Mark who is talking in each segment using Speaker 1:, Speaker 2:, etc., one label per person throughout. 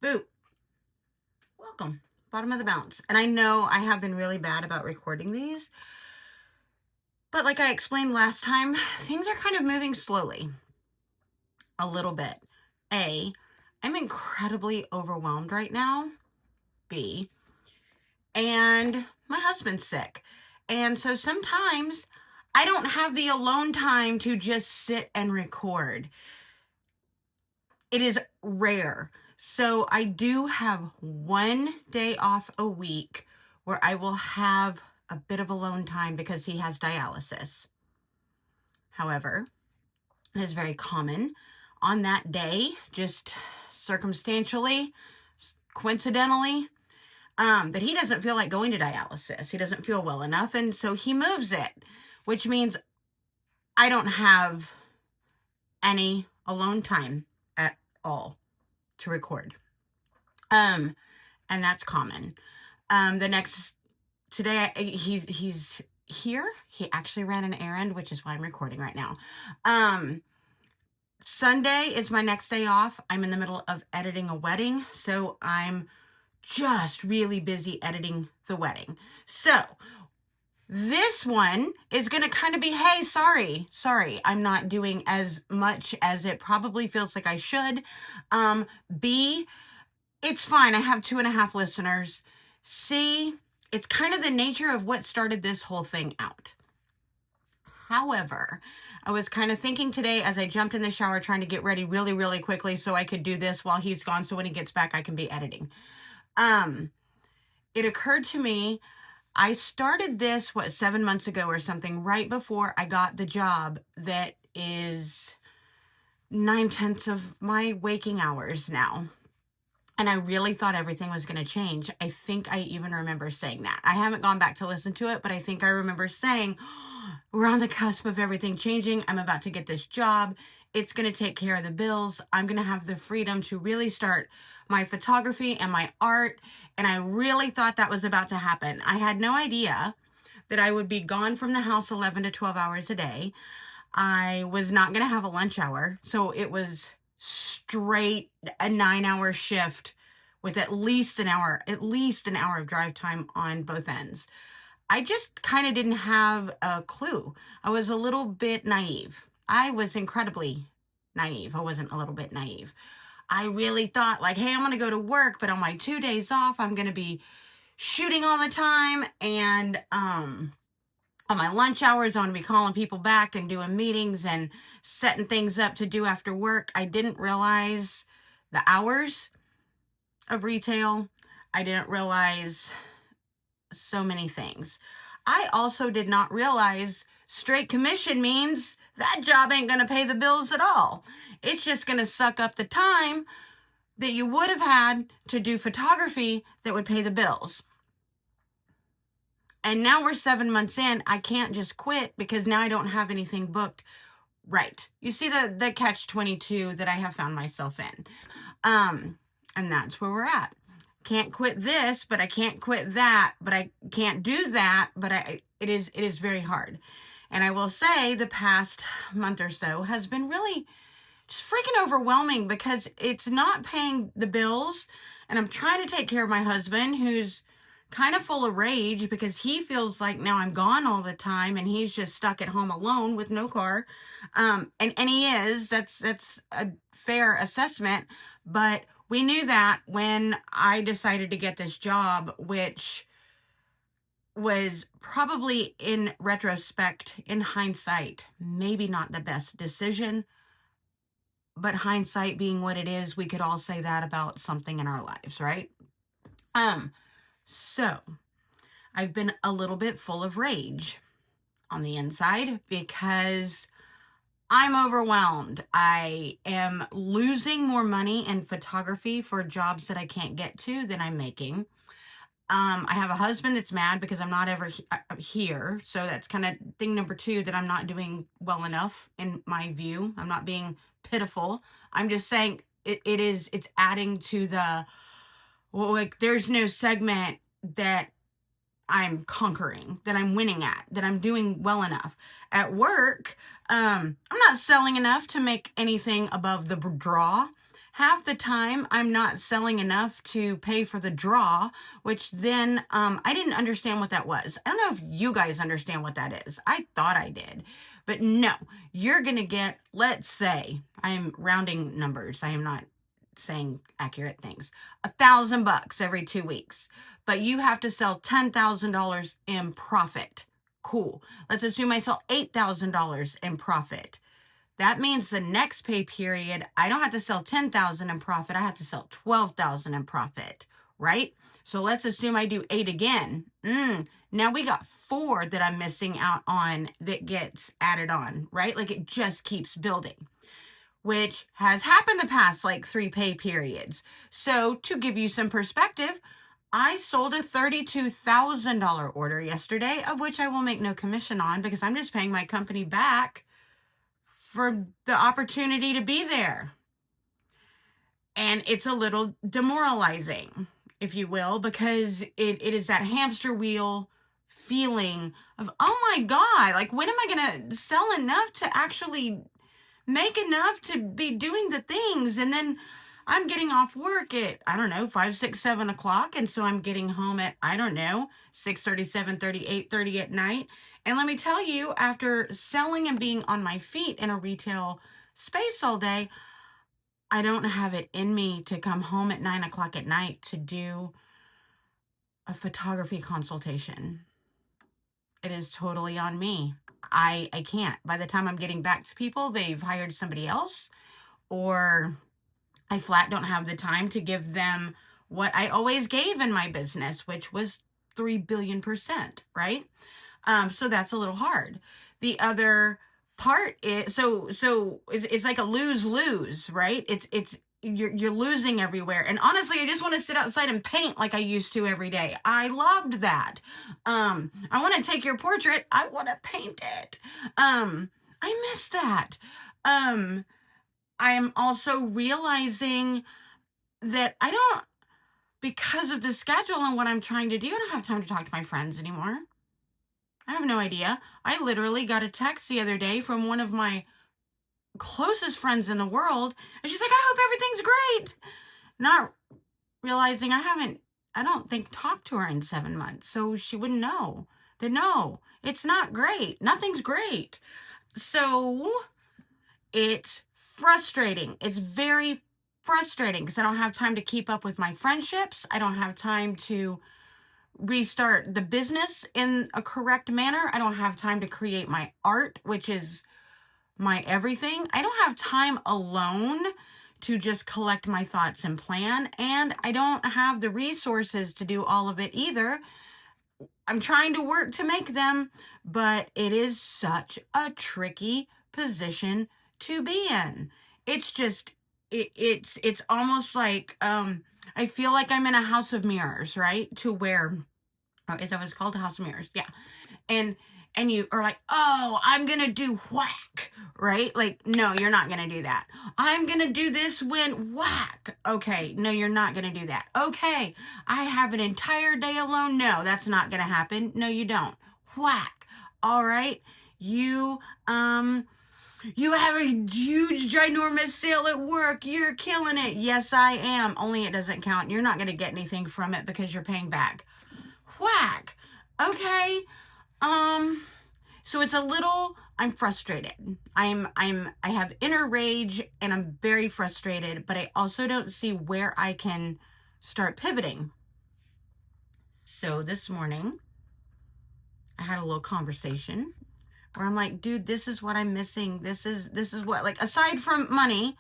Speaker 1: Boo. Welcome. Bottom of the bounce. And I know I have been really bad about recording these, but like I explained last time, things are kind of moving slowly. A little bit. A, I'm incredibly overwhelmed right now. B, and my husband's sick. And so sometimes I don't have the alone time to just sit and record. It is rare. So I do have one day off a week where I will have a bit of alone time because he has dialysis. However, it is very common on that day, just circumstantially, coincidentally, that he doesn't feel like going to dialysis. He doesn't feel well enough, and so he moves it, which means I don't have any alone time at all to record. And that's common. Today he's here. He actually ran an errand, which is why I'm recording right now. Sunday is my next day off. I'm in the middle of editing a wedding, so I'm just really busy editing the wedding. So this one is going to kind of be, hey, sorry, I'm not doing as much as it probably feels like I should. B, it's fine. I have 2.5 listeners. C, it's kind of the nature of what started this whole thing out. However, I was kind of thinking today as I jumped in the shower trying to get ready really, really quickly so I could do this while he's gone, so when he gets back I can be editing. It occurred to me, I started this, 7 months ago or something, right before I got the job that is 9/10 of my waking hours now. And I really thought everything was going to change. I think I even remember saying that. I haven't gone back to listen to it, but I think I remember saying, we're on the cusp of everything changing. I'm about to get this job. It's going to take care of the bills. I'm going to have the freedom to really start my photography and my art. And I really thought that was about to happen. I had no idea that I would be gone from the house 11 to 12 hours a day. I was not going to have a lunch hour. So it was straight a 9-hour shift with at least an hour of drive time on both ends. I just kind of didn't have a clue. I was a little bit naive. I was incredibly naive. I wasn't a little bit naive. I really thought like, hey, I'm going to go to work, but on my 2 days off, I'm going to be shooting all the time. And on my lunch hours, I'm going to be calling people back and doing meetings and setting things up to do after work. I didn't realize the hours of retail. I didn't realize so many things. I also did not realize straight commission means that job ain't going to pay the bills at all. It's just going to suck up the time that you would have had to do photography that would pay the bills. And now we're 7 months in. I can't just quit because now I don't have anything booked. Right. You see the catch-22 that I have found myself in. And that's where we're at. Can't quit this, but I can't quit that, but I can't do that, but it is very hard. And I will say the past month or so has been really just freaking overwhelming because it's not paying the bills. And I'm trying to take care of my husband, who's kind of full of rage because he feels like now I'm gone all the time and he's just stuck at home alone with no car. And he is, that's a fair assessment, but we knew that when I decided to get this job, which was probably in retrospect, in hindsight, maybe not the best decision, but hindsight being what it is, we could all say that about something in our lives, right? So I've been a little bit full of rage on the inside because I'm overwhelmed. I am losing more money in photography for jobs that I can't get to than I'm making. I have a husband that's mad because I'm not ever here. So that's kind of thing number 2, that I'm not doing well enough in my view. I'm not being pitiful. I'm just saying it's adding to the, well, like there's no segment that I'm conquering, that I'm winning at, that I'm doing well enough. At work, I'm not selling enough to make anything above the draw. half the time I'm not selling enough to pay for the draw, which then I didn't understand what that was. I don't know if you guys understand what that is. I thought I did. But no, you're going to get, let's say, I'm rounding numbers. I am not saying accurate things. $1,000 every 2 weeks. But you have to sell $10,000 in profit. Cool. Let's assume I sell $8,000 in profit. That means the next pay period, I don't have to sell 10,000 in profit. I have to sell 12,000 in profit, right? So let's assume I do 8 again. Now we got 4 that I'm missing out on that gets added on, right? Like it just keeps building, which has happened the past like 3 pay periods. So to give you some perspective, I sold a $32,000 order yesterday, of which I will make no commission on because I'm just paying my company back for the opportunity to be there. And it's a little demoralizing, if you will, because it is that hamster wheel feeling of, oh my God, like when am I going to sell enough to actually make enough to be doing the things? And then I'm getting off work at, I don't know, 5, 6, 7 o'clock. And so I'm getting home at, I don't know, 6:30, 7:30, 8:30 at night. And let me tell you, after selling and being on my feet in a retail space all day, I don't have it in me to come home at 9 o'clock at night to do a photography consultation. It is totally on me. I can't. By the time I'm getting back to people, they've hired somebody else, or I flat don't have the time to give them what I always gave in my business, which was 3 billion%, right? So that's a little hard. The other part is it's like a lose-lose, right? It's you're losing everywhere. And honestly, I just want to sit outside and paint like I used to every day. I loved that. I want to take your portrait. I want to paint it. I miss that. Um, I am also realizing that I don't, because of the schedule and what I'm trying to do, I don't have time to talk to my friends anymore. I have no idea. I literally got a text the other day from one of my closest friends in the world, and she's like, I hope everything's great. Not realizing I don't think, talked to her in 7 months. So she wouldn't know that no, it's not great. Nothing's great. So it's frustrating. It's very frustrating because I don't have time to keep up with my friendships. I don't have time to restart the business in a correct manner. I don't have time to create my art, which is my everything. I don't have time alone to just collect my thoughts and plan. And I don't have the resources to do all of it either. I'm trying to work to make them, but it is such a tricky position to be in. It's just, it's almost like, I feel like I'm in a house of mirrors, right? To where, oh, is that what it's called? A house of mirrors. Yeah. And you are like, oh, I'm gonna do whack, right? Like, no, you're not gonna do that. I'm gonna do this when whack. Okay, no, you're not gonna do that. Okay, I have an entire day alone. No, that's not gonna happen. No, you don't. Whack. All right, you you have a huge ginormous sale at work. You're killing it. Yes, I am. Only it doesn't count. You're not gonna get anything from it because you're paying back. Whack. Okay. So it's a little, I'm frustrated. I have inner rage and I'm very frustrated, but I also don't see where I can start pivoting. So this morning, I had a little conversation where I'm like, dude, this is what I'm missing. This is what, like, aside from money,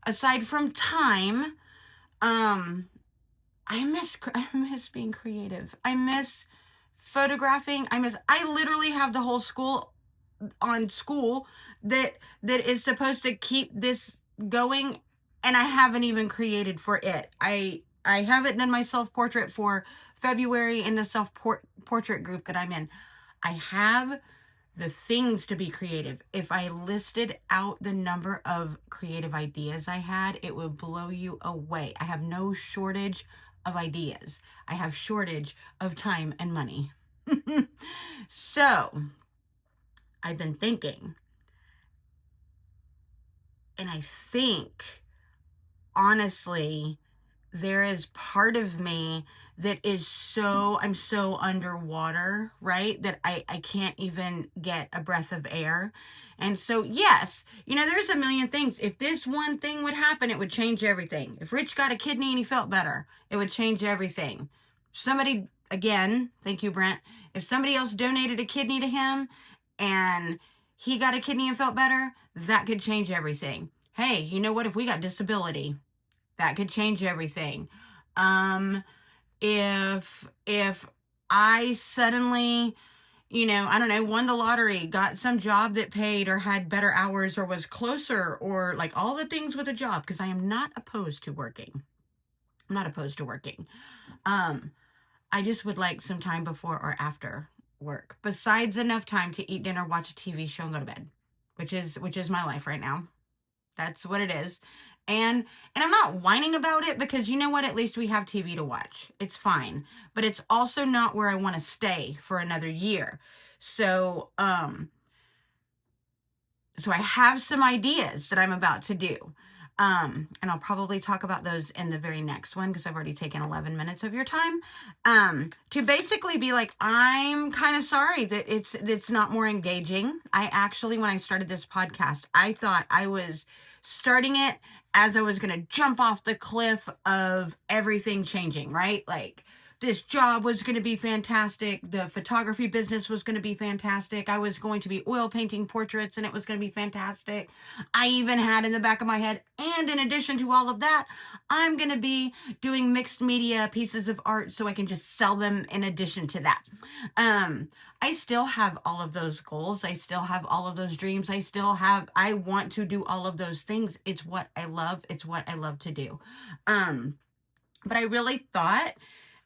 Speaker 1: aside from time, I miss being creative. I miss photographing. I literally have the whole school on school that is supposed to keep this going, and I haven't even created for it. I haven't done my self-portrait for February in the self-portrait group that I'm in. I have the things to be creative. If I listed out the number of creative ideas I had, it would blow you away. I have no shortage of ideas. I have shortage of time and money. So I've been thinking, and I think honestly, there is part of me that is I'm so underwater, right? That I can't even get a breath of air. And so, yes, there's a million things. If this one thing would happen, it would change everything. If Rich got a kidney and he felt better, it would change everything. Somebody, again, thank you, Brent. If somebody else donated a kidney to him and he got a kidney and felt better, that could change everything. Hey, you know what? If we got disability, that could change everything. Um, if I suddenly, I don't know, won the lottery, got some job that paid or had better hours or was closer or like all the things with a job, because I am not opposed to working. I'm not opposed to working. Um, I just would like some time before or after work, besides enough time to eat dinner, watch a TV show, and go to bed, which is my life right now. That's what it is. And I'm not whining about it, because you know what? At least we have TV to watch. It's fine. But it's also not where I want to stay for another year. So I have some ideas that I'm about to do. And I'll probably talk about those in the very next one, because I've already taken 11 minutes of your time. To basically be like, I'm kind of sorry that it's not more engaging. I actually, when I started this podcast, I thought I was starting it as I was going to jump off the cliff of everything changing, right? Like, this job was going to be fantastic. The photography business was going to be fantastic. I was going to be oil painting portraits and it was going to be fantastic. I even had in the back of my head, and in addition to all of that, I'm going to be doing mixed media pieces of art so I can just sell them in addition to that. I still have all of those goals. I still have all of those dreams. I want to do all of those things. It's what I love. It's what I love to do. But I really thought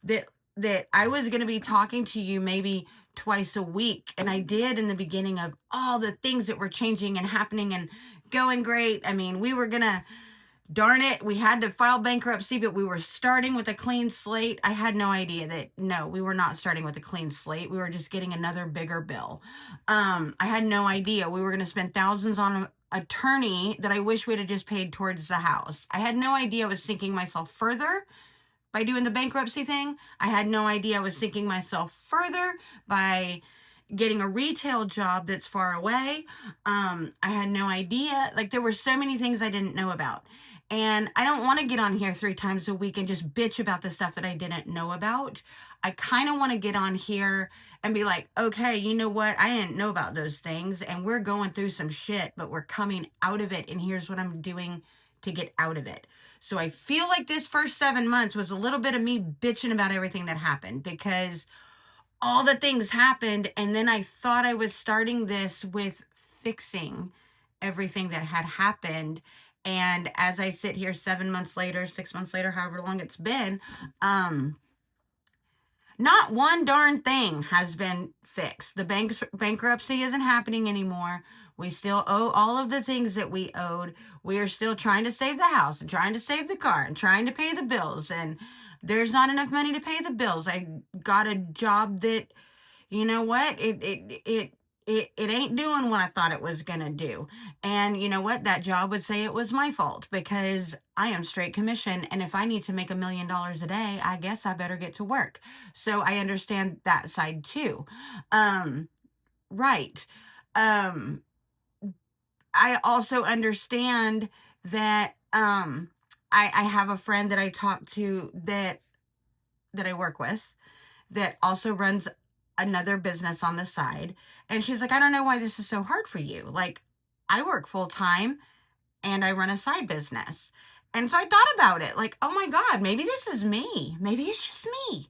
Speaker 1: that I was going to be talking to you maybe twice a week. And I did in the beginning of all the things that were changing and happening and going great. I mean, we were going to, darn it, we had to file bankruptcy, but we were starting with a clean slate. I had no idea that, no, we were not starting with a clean slate. We were just getting another bigger bill. I had no idea we were going to spend thousands on an attorney that I wish we'd have just paid towards the house. I had no idea I was sinking myself further by doing the bankruptcy thing. I had no idea I was sinking myself further by getting a retail job that's far away. I had no idea. Like, there were so many things I didn't know about. And I don't want to get on here 3 times a week and just bitch about the stuff that I didn't know about. I kind of want to get on here and be like, okay, you know what? I didn't know about those things, and we're going through some shit, but we're coming out of it, and here's what I'm doing to get out of it. So I feel like this first 7 months was a little bit of me bitching about everything that happened, because all the things happened, and then I thought I was starting this with fixing everything that had happened. And as I sit here 7 months later, 6 months later, however long it's been, not one darn thing has been fixed. The bankruptcy isn't happening anymore. We still owe all of the things that we owed. We are still trying to save the house and trying to save the car and trying to pay the bills. And there's not enough money to pay the bills. I got a job that, you know what? It ain't doing what I thought it was gonna do. And you know what? That job would say it was my fault, because I am straight commission. And if I need to make $1 million a day, I guess I better get to work. So I understand that side too. Right. Um, I also understand that I have a friend that I talk to that I work with that also runs another business on the side. And she's like, I don't know why this is so hard for you. Like, I work full time and I run a side business. And so I thought about it, like, oh my God, maybe this is me. Maybe it's just me.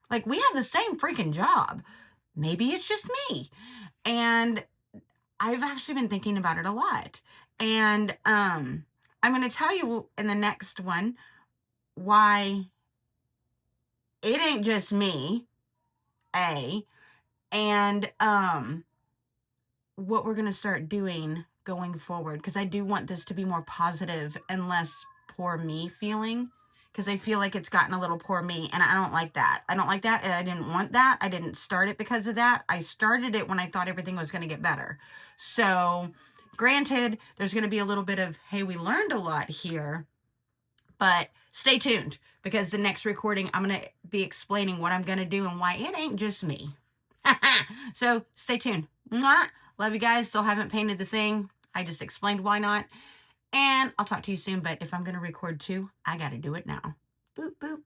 Speaker 1: Like, we have the same freaking job. Maybe it's just me. And I've actually been thinking about it a lot. And I'm going to tell you in the next one why it ain't just me, A, and what we're going to start doing going forward, because I do want this to be more positive and less poor me feeling, because I feel like it's gotten a little poor me, and I don't like that. I don't like that, and I didn't want that. I didn't start it because of that. I started it when I thought everything was going to get better. So granted, there's going to be a little bit of, hey, we learned a lot here, But stay tuned, because the next recording, I'm going to be explaining what I'm going to do and why it ain't just me. So stay tuned. Mwah! Love you guys. Still haven't painted the thing. I just explained why not. And I'll talk to you soon. But if I'm going to record too, I got to do it now. Boop, boop.